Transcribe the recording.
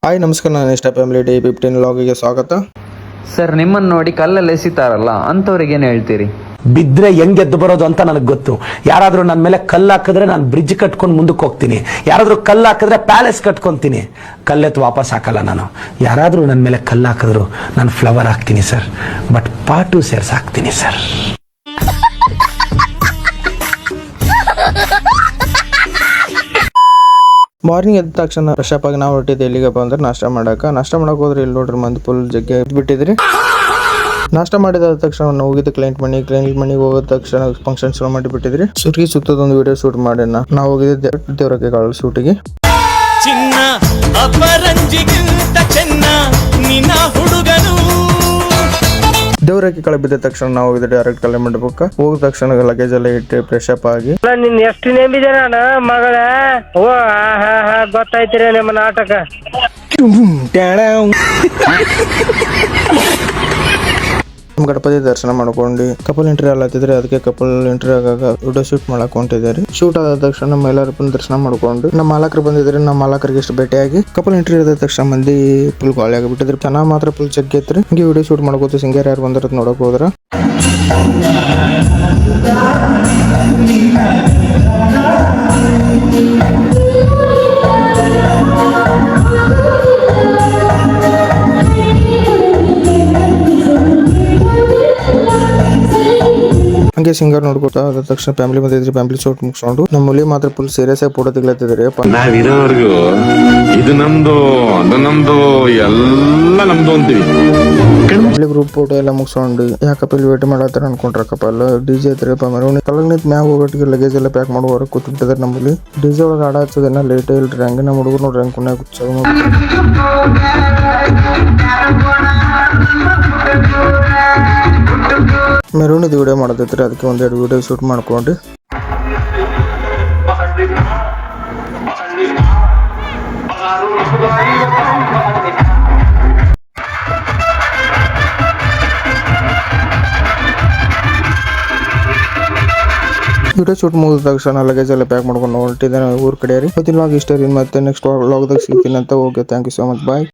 Hi ನಮಸ್ಕಾರ, ನಾನು ಇಷ್ಟ ಫ್ಯಾಮಿಲಿ ಡೇ 15 ಲಾಗಿಗೆ ಸ್ವಾಗತ. ಸರ್, ನಿಮ್ಮನ್ನು ನೋಡಿ ಕಲ್ಲಲ್ಲಿ ಎಸಿತಾರಲ್ಲ ಅಂಥವ್ರಿಗೆ ಏನು ಹೇಳ್ತೀರಿ? ಬಿದ್ರೆ ಹೆಂಗ್ ಎದ್ದು ಬರೋದು ಅಂತ ನನಗೆ ಗೊತ್ತು. ಯಾರಾದ್ರೂ ನನ್ನ ಮೇಲೆ ಕಲ್ಲು ಹಾಕಿದ್ರೆ ನಾನು ಬ್ರಿಡ್ಜ್ ಕಟ್ಕೊಂಡು ಮುಂದಕ್ಕೆ ಹೋಗ್ತೀನಿ. ಯಾರಾದ್ರೂ ಕಲ್ಲು ಹಾಕಿದ್ರೆ ಪ್ಯಾಲೇಸ್ ಕಟ್ಕೊಂತೀನಿ. ಕಲ್ಲೆತ್ತು ವಾಪಸ್ ಹಾಕಲ್ಲ ನಾನು. ಯಾರಾದ್ರೂ ನನ್ನ ಮೇಲೆ ಕಲ್ಲು ಹಾಕಿದ್ರು ನಾನು ಫ್ಲವರ್ ಹಾಕ್ತೀನಿ ಸರ್, ಬಟ್ ಪಾಟು ಸೇರ್ಸ್ ಹಾಕ್ತೀನಿ ಸರ್. ಮಾರ್ನಿಂಗ್ ಎದ್ದ ತಕ್ಷಣ ಫ್ರೆಶ್ ಅಪ್ ಆಗಿ ನಾವು ಹೊರಟಿದ್ದೆ ಎಲ್ಲಿಗಪ್ಪ ಅಂದ್ರೆ ನಾಷ್ಟ ಮಾಡಕ್ ಹೋದ್ರೆ ಇಲ್ಲಿ ನೋಡ್ರಿ ಮಂದಿ ಫುಲ್ ಜಗ್ಗೆ ಬಿಟ್ಟಿದ್ರಿ. ನಾಷ್ಟ ಮಾಡಿದ ತಕ್ಷಣ ನಾವು ಹೋಗಿದ್ದ ಕ್ಲೈಂಟ್ ಮನೆಗೆ ಹೋದ ತಕ್ಷಣ ಫಂಕ್ಷನ್ ಶುರು ಮಾಡಿ ಬಿಟ್ಟಿದ್ರಿ. ಸುರ್ಗಿ ಸುತ್ತದೊಂದು ವಿಡಿಯೋ ಶೂಟ್ ಮಾಡೋಣ. ನಾವು ಹೋಗಿದ್ದೆ ದೇವರಕ್ಕೆ ಕಾಳು ಶೂಟಿಗೆ. ಚಿನ್ನ ಅಪರಂಜಿಗಿಂತ ಚೆನ್ನ ನಿನ್ನ ಹುಡುಗನು. ದೇವರಕ್ಕೆ ಕಳೆ ಬಿದ್ದ ತಕ್ಷಣ ನಾವು ಹೋಗಿದ್ದೆ ಡೈರೆಕ್ಟ್ ಕಲೆ ಮಂಡಪಕ್ಕೆ. ಹೋದ ತಕ್ಷಣ ಲಗೇಜ್ ಎಲ್ಲ ಇಟ್ಟು ಫ್ರೆಶ್ ಅಪ್ ಆಗಿ ನಿನ್ ಎಷ್ಟು ನೆಂಬಿದೆ ನಾನು ಮಗಳ. ಓ ಗೊತ್ತಾಯ್ತಿರ ನಿಮ್ಮ ನಾಟಕ. ಗಣಪತಿ ದರ್ಶನ ಮಾಡ್ಕೊಂಡು ಕಪಲ್ ಎಂಟ್ರಿ ಅಲ್ಲತ್ತಿದ್ರೆ ಅದಕ್ಕೆ ಕಪಲ್ ಎಂಟ್ರಿ ಆಗಾಗ ವಿಡಿಯೋ ಶೂಟ್ ಮಾಡಕ್ ಹೊಂಟಿದ್ದಾರೆ. ಶೂಟ್ ಆದ ತಕ್ಷಣ ನಮ್ಮ ಎಲ್ಲರೂ ದರ್ಶನ ಮಾಡ್ಕೊಂಡು ನಮ್ಮ ಮಾಲಕರು ಬಂದಿದ್ರೆ ನಮ್ಮ ಮಾಲಕರಿಗೆ ಇಷ್ಟು ಭೇಟಿಯಾಗಿ ಕಪಲ್ ಎಂಟ್ರಿ ಆದ ತಕ್ಷಣ ಮಂದಿ ಫುಲ್ ಗಾಳಿ ಆಗಿಬಿಟ್ಟಿದ್ರು. ಚೆನ್ನಾಗಿ ಮಾತ್ರ ಫುಲ್ ಜಗ್ಗೈತ್ರಿ. ಹಿಂಗೆ ವಿಡಿಯೋ ಶೂಟ್ ಮಾಡ್ಕೋತ ಸಿಂಗರ್ ಯಾರು ಬಂದಿರೋದು ನೋಡಕ್ ಹೋದ್ರ ಹಂಗೆ ಸಿಂಗರ್ ನೋಡ್ಕೊತಾ ಅದ ತಕ್ಷಣ ಫ್ಯಾಮಿಲಿ ಬಂದಿದ್ರಿ. ಫ್ಯಾಮಿಲಿ ಶೂಟ್ ಮುಗಿಸ್ಕೊಂಡು ನಮ್ಮ ಮುಲಿ ಮಾತ್ರ ಫುಲ್ ಸೀರಿಯಸ್ ಆಗಿ ಫೋಟೋ ತೆಗ್ಲತ್ತಿದ್ರಿ. ನಾವಿರೋವರೆಗೂ ಇದು ನಮ್ದು ಅದು ನಮ್ದು ಎಲ್ಲ ನಮ್ದು ಅಂತೀವಿ. ಗ್ರೂಪ್ ಫೋಟೋ ಎಲ್ಲ ಮುಗಿಸ್ಕೊಂಡು ಯಾಕಪ್ಪ ಇಲ್ಲಿ ವೇಟ್ ಮಾಡತ್ತಾರ ಅನ್ಕೊಂಡ್ರಕ್ಕಪ್ಪ. ಎಲ್ಲ ಡಿಜೆ ಐತ್ರಪ್ಪ ಮೆರವಣಿ ಕಲಗ್ ನಿಂತ ಮ್ಯಾಗ ಹೋಗೋಟಿಗೆ ಲಗೇಜ್ ಎಲ್ಲ ಪ್ಯಾಕ್ ಮಾಡುವವರ ಕೂತ್ಬಿಟ್ಟಿದಾರೆ. ನಮ್ಮಲ್ಲಿ ಡಿಜೆ ಒಳಗೆ ಆಡ ಹಚ್ಚೋದನ್ನ ಲೇಟ್ ಇಲ್ರಿ. ಹಂಗೆ ನಮ್ಮ ಹುಡುಗರು ನೋಡ್ರಿ ಹಂಗೆ ಕುಣ್ಯಾಗ ಗುಚ್ಚ ಮೆರವಣಿದು ವಿಡಿಯೋ ಮಾಡೋದೈತ್ರಿ. ಅದಕ್ಕೆ ಒಂದೆರಡು ವಿಡಿಯೋ ಶೂಟ್ ಮಾಡ್ಕೊಂಡು ವಿಡಿಯೋ ಶೂಟ್ ಮುಗಿದ ತಕ್ಷಣ ಲಗೇಜ್ ಎಲ್ಲ ಪ್ಯಾಕ್ ಮಾಡ್ಕೊಂಡು ಹೊರಟಿದ್ದೇನೆ ಊರ್ ಕಡೆ ರೀ. ಇವತ್ತಿನ ವ್ಲಾಗ್ ಇಷ್ಟ ರೀ. ಮತ್ತೆ ನೆಕ್ಸ್ಟ್ ವ್ಲಾಗ್ದಾಗ ಸಿಗ್ತೀನಿ ಅಂತ. Okay, thank you so much, bye.